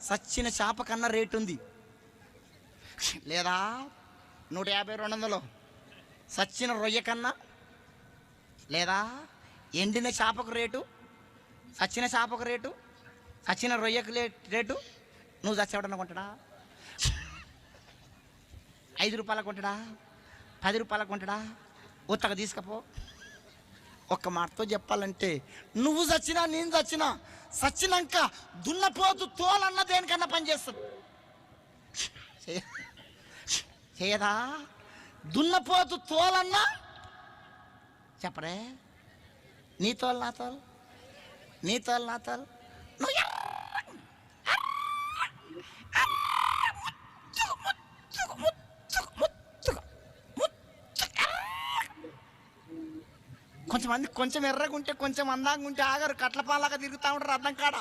సచ్చిన చేప కన్నా రేటు ఉంది. లేదా 150 200 సచ్చిన రొయ్య కన్నా, లేదా ఎండిన చేపకు రేటు, సచ్చిన చేపకు రేటు, సచ్చిన రొయ్యకు రేటు. నువ్వు చచ్చేవాడన్నా కొంటాడా? 5 రూపాయలకు కొంటాడా? 10 రూపాయలకు కొంటాడా? ఉత్తగా తీసుకపో. ఒక్క మాటతో చెప్పాలంటే నువ్వు చచ్చినా నేను చచ్చినా, చచ్చినాక దున్నపోతు తోలన్నా దేనికన్నా పనిచేస్తుంది. చేయదా? దున్నపోతు తోలన్నా చెప్పరే, నీ తోలు నా తోలు, నీ తోలు నా తోలు. నువ్వు కొంచెమంది కొంచెం ఎర్రగా ఉంటే కొంచెం అందంగా ఉంటే ఆగారు, కట్లపాలాగా తిరుగుతూ ఉంటారు అర్థం కాడ.